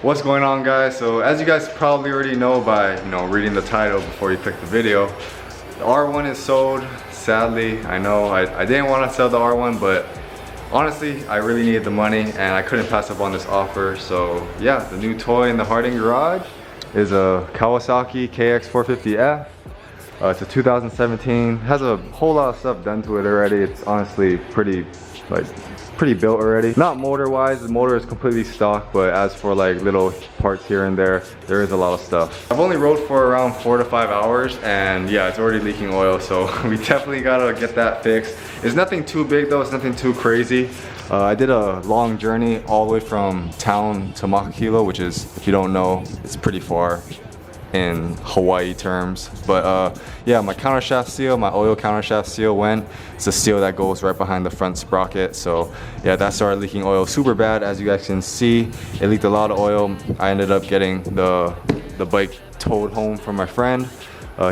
What's going on, guys? So as you guys probably already know by reading the title before you click the video, the R1 is sold. Sadly, I know I didn't want to sell the R1, but honestly I really needed the money and I couldn't pass up on this offer. So yeah, the new toy in the Harding garage is a Kawasaki KX450F. It's a 2017. It has a whole lot of stuff done to it already. It's honestly pretty built already. Not motor wise, the motor is completely stock, but as for like little parts here and there is a lot of stuff. I've only rode for around 4 to 5 hours and yeah, it's already leaking oil, so we definitely gotta get that fixed. It's nothing too big though, it's nothing too crazy. I did a long journey all the way from town to Makakilo, which is, if you don't know, it's pretty far in Hawaii terms. But yeah, my countershaft seal, my oil countershaft seal went. It's a seal that goes right behind the front sprocket. So yeah, that started leaking oil super bad. As you guys can see, it leaked a lot of oil. I ended up getting the bike towed home from my friend.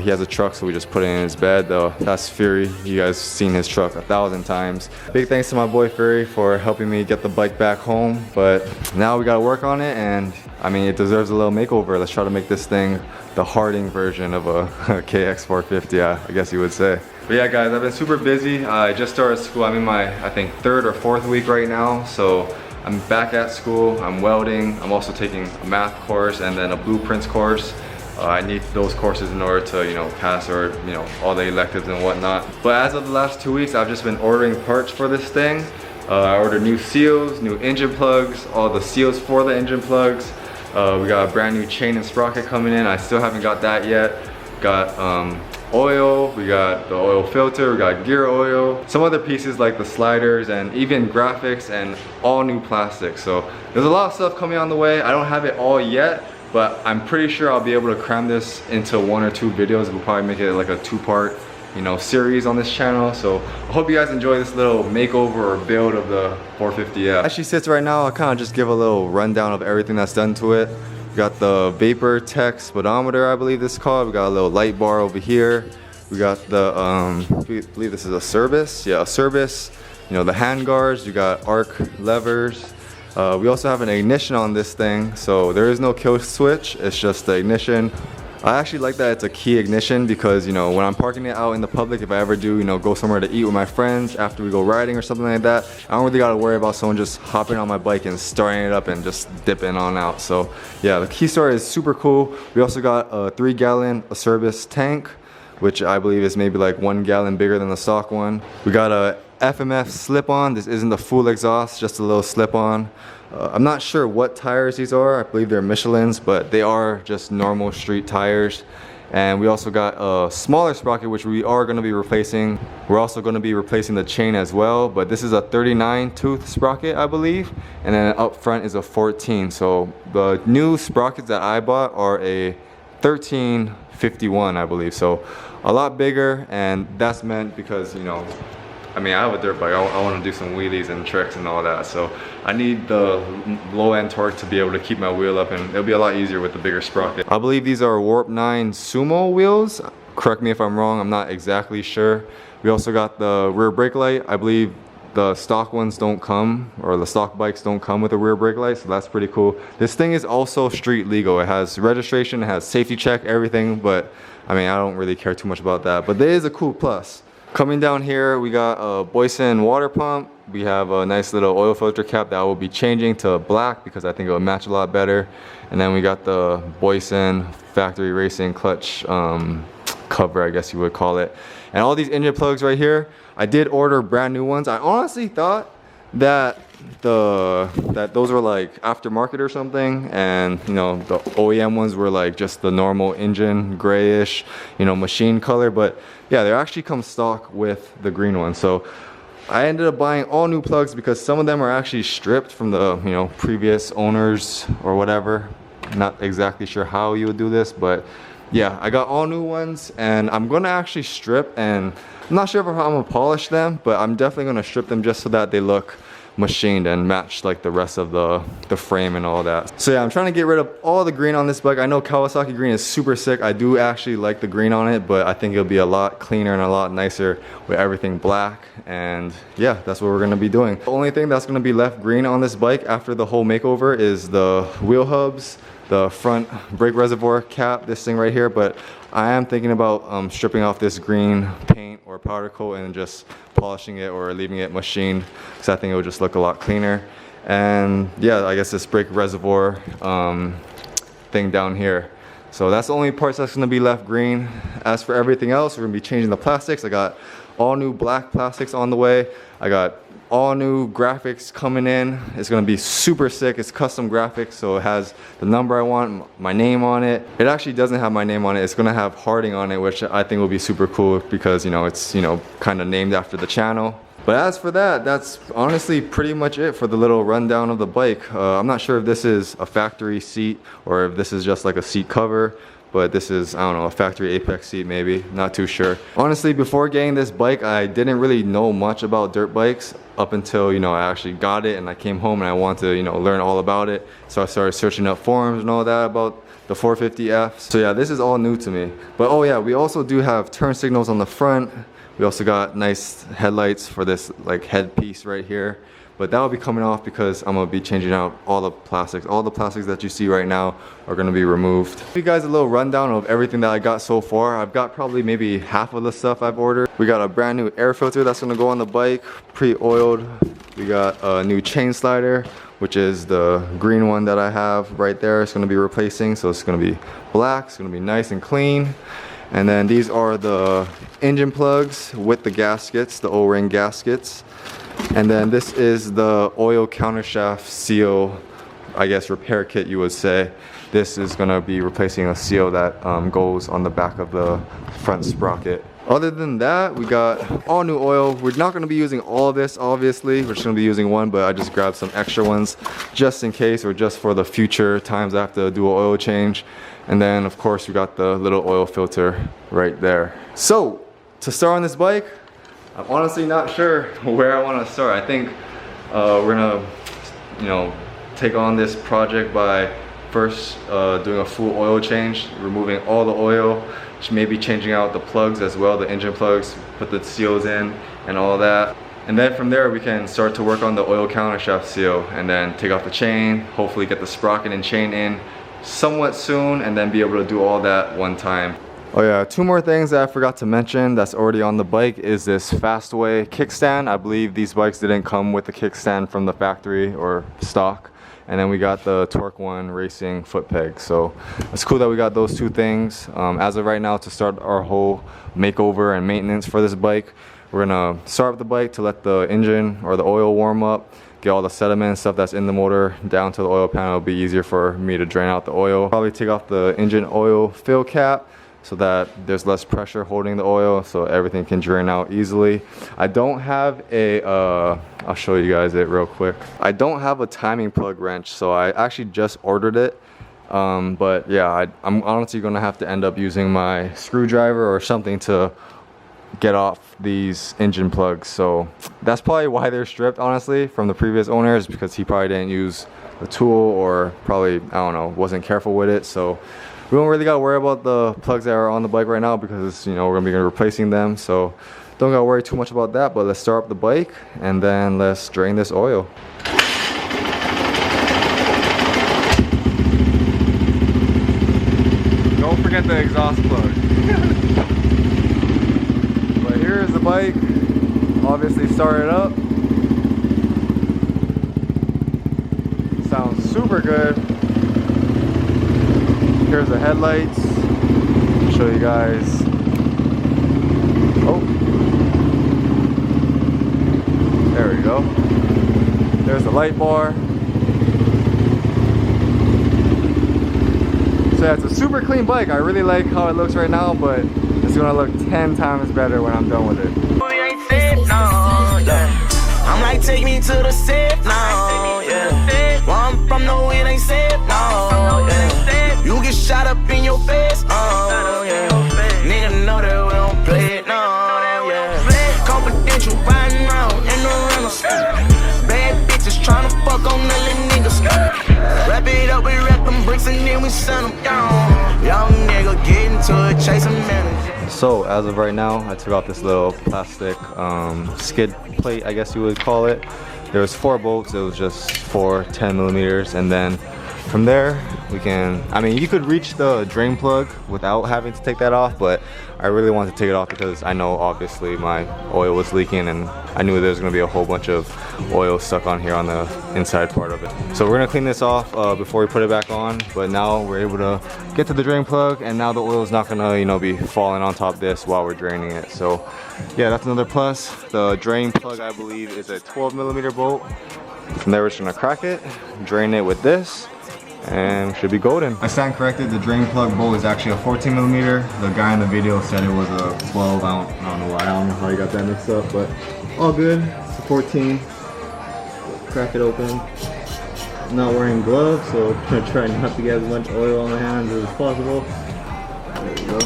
He has a truck, so we just put it in his bed. That's Fury. You guys seen his truck 1,000 times. Big thanks to my boy Fury for helping me get the bike back home. But now we gotta work on it, and I mean, it deserves a little makeover. Let's try to make this thing the Harding version of a KX450, I guess you would say. But yeah, guys, I've been super busy. I just started school. I'm in my, I think, 3rd or 4th week right now. So I'm back at school. I'm welding. I'm also taking a math course and then a blueprints course. I need those courses in order to, pass or, all the electives and whatnot. But as of the last 2 weeks, I've just been ordering parts for this thing. I ordered new seals, new engine plugs, all the seals for the engine plugs. We got a brand new chain and sprocket coming in. I still haven't got that yet. Got oil, we got the oil filter, we got gear oil, some other pieces like the sliders and even graphics and all new plastic. So there's a lot of stuff coming on the way. I don't have it all yet, but I'm pretty sure I'll be able to cram this into 1 or 2 videos. We'll probably make it like a 2-part series on this channel. So I hope you guys enjoy this little makeover or build of the 450F. As she sits right now, I'll kind of just give a little rundown of everything that's done to it. We got the vapor tech speedometer, I believe this is called. We got a little light bar over here. We got the I believe this is a service. Yeah, a service. The hand guards. You got arc levers. We also have an ignition on this thing, so there is no kill switch. It's just the ignition. I actually like that it's a key ignition because, when I'm parking it out in the public, if I ever do, go somewhere to eat with my friends after we go riding or something like that, I don't really got to worry about someone just hopping on my bike and starting it up and just dipping on out. So yeah, the key start is super cool. We also got a 3-gallon service tank, which I believe is maybe like 1 gallon bigger than the stock one. We got a FMF slip-on. This isn't the full exhaust, just a little slip-on. I'm not sure what tires these are. I believe they're Michelin's, but they are just normal street tires. And we also got a smaller sprocket, which we are going to be replacing. We're also going to be replacing the chain as well, but this is a 39 tooth sprocket, I believe. And then up front is a 14. So the new sprockets that I bought are a 1351, I believe. So a lot bigger, and that's meant because, I mean, I have a dirt bike. I want to do some wheelies and tricks and all that. So I need the low end torque to be able to keep my wheel up, and it'll be a lot easier with the bigger sprocket. I believe these are Warp 9 Sumo wheels. Correct me if I'm wrong. I'm not exactly sure. We also got the rear brake light. I believe the stock ones don't come, or the stock bikes don't come with a rear brake light, so that's pretty cool. This thing is also street legal. It has registration, it has safety check, everything, but I mean, I don't really care too much about that, but there is a cool plus. Coming down here, we got a Boysen water pump. We have a nice little oil filter cap that will be changing to black because I think it will match a lot better. And then we got the Boysen factory racing clutch cover, I guess you would call it. And all these engine plugs right here, I did order brand new ones. I honestly thought that those were like aftermarket or something, and the OEM ones were like just the normal engine grayish machine color, but yeah, they actually come stock with the green one. So I ended up buying all new plugs because some of them are actually stripped from the previous owners or whatever. Not exactly sure how you would do this, but yeah, I got all new ones, and I'm gonna actually strip, and I'm not sure how I'm gonna polish them, but I'm definitely gonna strip them just so that they look machined and matched like the rest of the frame and all that. So yeah, I'm trying to get rid of all the green on this bike. I know Kawasaki green is super sick. I do actually like the green on it, but I think it'll be a lot cleaner and a lot nicer with everything black. And yeah, that's what we're gonna be doing. The only thing that's gonna be left green on this bike after the whole makeover is the wheel hubs, the front brake reservoir cap, this thing right here. But I am thinking about stripping off this green paint or powder coat and just polishing it or leaving it machined, because I think it would just look a lot cleaner. And yeah, I guess this brake reservoir thing down here. So that's the only parts that's gonna be left green. As for everything else, we're gonna be changing the plastics. I got all new black plastics on the way. I got all new graphics coming in. It's gonna be super sick. It's custom graphics, so it has the number I want, my name on it. It actually doesn't have my name on it. It's gonna have Harding on it, which I think will be super cool because, you know, it's, you know, kind of named after the channel. But as for that, that's honestly pretty much it for the little rundown of the bike. I'm not sure if this is a factory seat or if this is just like a seat cover. But this is, I don't know, a factory Apex seat maybe, not too sure. Honestly, before getting this bike, I didn't really know much about dirt bikes up until, you know, I actually got it and I came home and I wanted to, you know, learn all about it. So I started searching up forums and all that about the 450F. So yeah, this is all new to me. But oh yeah, we also do have turn signals on the front. We also got nice headlights for this like headpiece right here. But that will be coming off because I'm gonna be changing out all the plastics. All the plastics that you see right now are gonna be removed. Give you guys a little rundown of everything that I got so far. I've got probably maybe half of the stuff I've ordered. We got a brand new air filter that's gonna go on the bike, pre-oiled. We got a new chain slider, which is the green one that I have right there. It's gonna be replacing, so it's gonna be black. It's gonna be nice and clean. And then these are the engine plugs with the gaskets, the O-ring gaskets. And then this is the oil countershaft seal, I guess repair kit you would say. This is gonna be replacing a seal that goes on the back of the front sprocket. Other than that, we got all new oil. We're not gonna be using all of this, obviously. We're just gonna be using one, but I just grabbed some extra ones just in case or just for the future times I have to do an oil change. And then of course we got the little oil filter right there. So to start on this bike, I'm honestly not sure where I want to start. I think we're gonna, you know, take on this project by first doing a full oil change, removing all the oil, maybe changing out the plugs as well, the engine plugs, put the seals in and all that. And then from there we can start to work on the oil countershaft seal and then take off the chain, hopefully get the sprocket and chain in somewhat soon and then be able to do all that one time. Oh yeah, two more things that I forgot to mention that's already on the bike is this Fastway kickstand. I believe these bikes didn't come with the kickstand from the factory or stock. And then we got the Torque One Racing foot peg. So it's cool that we got those two things. As of right now, to start our whole makeover and maintenance for this bike, we're gonna start up the bike to let the engine or the oil warm up, get all the sediment and stuff that's in the motor down to the oil pan. It'll be easier for me to drain out the oil. Probably take off the engine oil fill cap so that there's less pressure holding the oil so everything can drain out easily. I don't have a, I'll show you guys it real quick. I don't have a timing plug wrench, so I actually just ordered it. But yeah, I'm honestly gonna have to end up using my screwdriver or something to get off these engine plugs. So that's probably why they're stripped, honestly, from the previous owners, because he probably didn't use the tool or probably, I don't know, wasn't careful with it. So we don't really gotta worry about the plugs that are on the bike right now because, you know, we're gonna be replacing them. So don't gotta worry too much about that, but let's start up the bike and then let's drain this oil. Don't forget the exhaust plug. But here's the bike, obviously started up. Sounds super good. Here's the headlights. I'll show you guys. Oh, there we go. There's the light bar. So yeah, it's a super clean bike. I really like how it looks right now, but it's gonna look 10 times better when I'm done with it. I'm like, take me to the safe now, yeah. Where I'm from, no, it ain't safe, no, yeah. You get shot up in your face, oh, yeah. Nigga know that we don't play it, no, yeah. Confidential riding around in the rental. Bad bitch. racks and then we send them down. Young nigga get into it, chasing manager. So as of right now, I took out this little plastic skid plate, I guess you would call it. There was 4 bolts. It was just 4 10mm, and then from there we can, I mean, you could reach the drain plug without having to take that off, but I really wanted to take it off because I know obviously my oil was leaking and I knew there was going to be a whole bunch of oil stuck on here on the inside part of it. So we're going to clean this off before we put it back on, but now we're able to get to the drain plug, and now the oil is not going to, you know, be falling on top of this while we're draining it. So yeah, that's another plus. The drain plug, I believe, is a 12mm bolt. From there we're just going to crack it, drain it with this, and should be golden. I stand corrected, the drain plug bolt is actually a 14mm. The guy in the video said it was a 12. I don't know why, I don't know how he got that mixed up, but all good. It's a 14. Crack it open. I'm not wearing gloves, so I'm gonna try not to get as much oil on my hands as possible. There we go.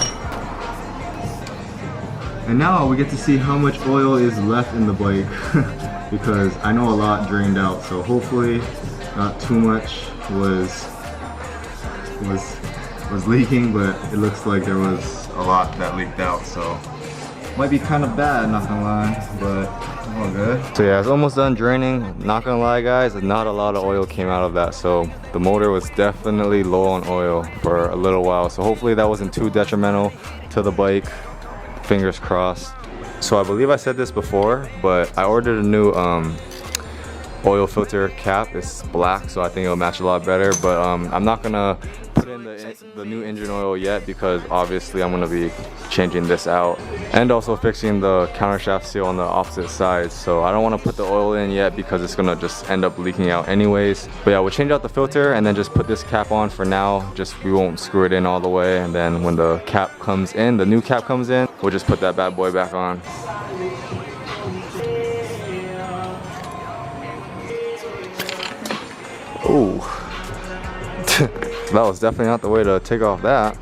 And now we get to see how much oil is left in the bike because I know a lot drained out, so hopefully not too much was leaking, but it looks like there was a lot that leaked out, so might be kind of bad, not gonna lie, but all good. So yeah, it's almost done draining. Not gonna lie guys, not a lot of oil came out of that, so the motor was definitely low on oil for a little while, so hopefully that wasn't too detrimental to the bike. Fingers crossed. So I believe I said this before, but I ordered a new oil filter cap. It's black, so I think it'll match a lot better, but I'm not gonna put in the new engine oil yet because obviously I'm gonna be changing this out and also fixing the countershaft seal on the opposite side, so I don't want to put the oil in yet because it's gonna just end up leaking out anyways. But yeah, we'll change out the filter and then just put this cap on for now. Just we won't screw it in all the way, and then when the cap comes in, the new cap comes in, we'll just put that bad boy back on. Ooh. That was definitely not the way to take off that.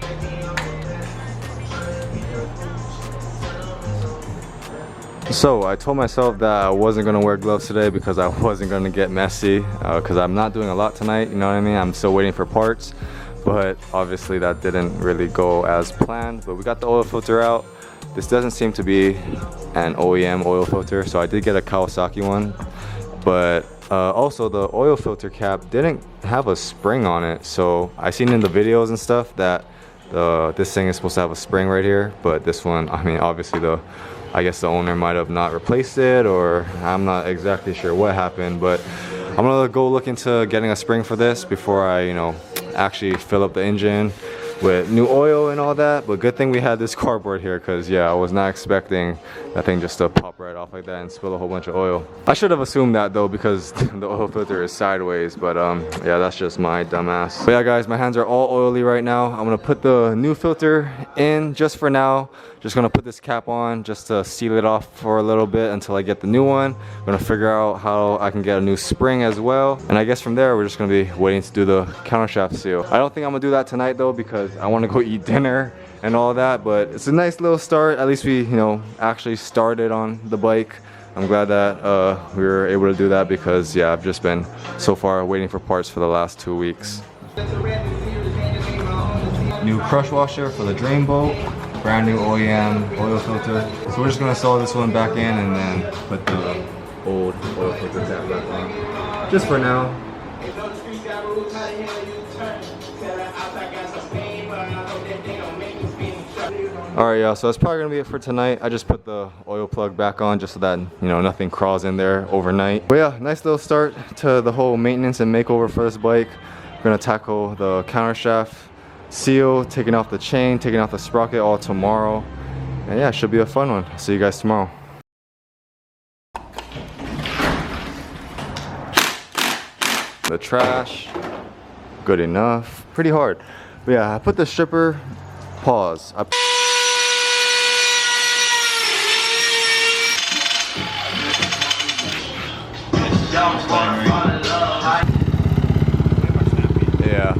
So I told myself that I wasn't gonna wear gloves today because I wasn't gonna get messy because I'm not doing a lot tonight, you know what I mean? I'm still waiting for parts, but obviously that didn't really go as planned. But we got the oil filter out. This doesn't seem to be an OEM oil filter, so I did get a Kawasaki one, but also the oil filter cap didn't have a spring on it. So I seen in the videos and stuff that this thing is supposed to have a spring right here, but this one, I mean, obviously I guess the owner might have not replaced it, or I'm not exactly sure what happened, but I'm gonna go look into getting a spring for this before I, you know, actually fill up the engine with new oil and all that. But good thing we had this cardboard here, because yeah, I was not expecting that thing just to pop right off like that and spill a whole bunch of oil. I should have assumed that though, because the oil filter is sideways, but yeah, that's just my dumbass. But yeah guys, my hands are all oily right now. I'm gonna put the new filter in just for now. Just gonna put this cap on just to seal it off for a little bit until I get the new one. I'm gonna figure out how I can get a new spring as well, and I guess from there we're just gonna be waiting to do the countershaft seal. I don't think I'm gonna do that tonight though, because I want to go eat dinner and all that, but it's a nice little start. At least we, you know, actually started on the bike. I'm glad that we were able to do that, because yeah, I've just been so far waiting for parts for the last 2 weeks. New crush washer for the drain bolt. Brand new OEM oil filter. So we're just gonna install this one back in and then put the old oil filter cap back on. Just for now. Alright y'all, so that's probably gonna be it for tonight. I just put the oil plug back on just so that, you know, nothing crawls in there overnight. But yeah, nice little start to the whole maintenance and makeover for this bike. We're gonna tackle the countershaft seal, taking off the chain, taking off the sprocket all tomorrow. And yeah, it should be a fun one. See you guys tomorrow. The trash, good enough. Pretty hard. But yeah, I put the stripper, pause. Yeah.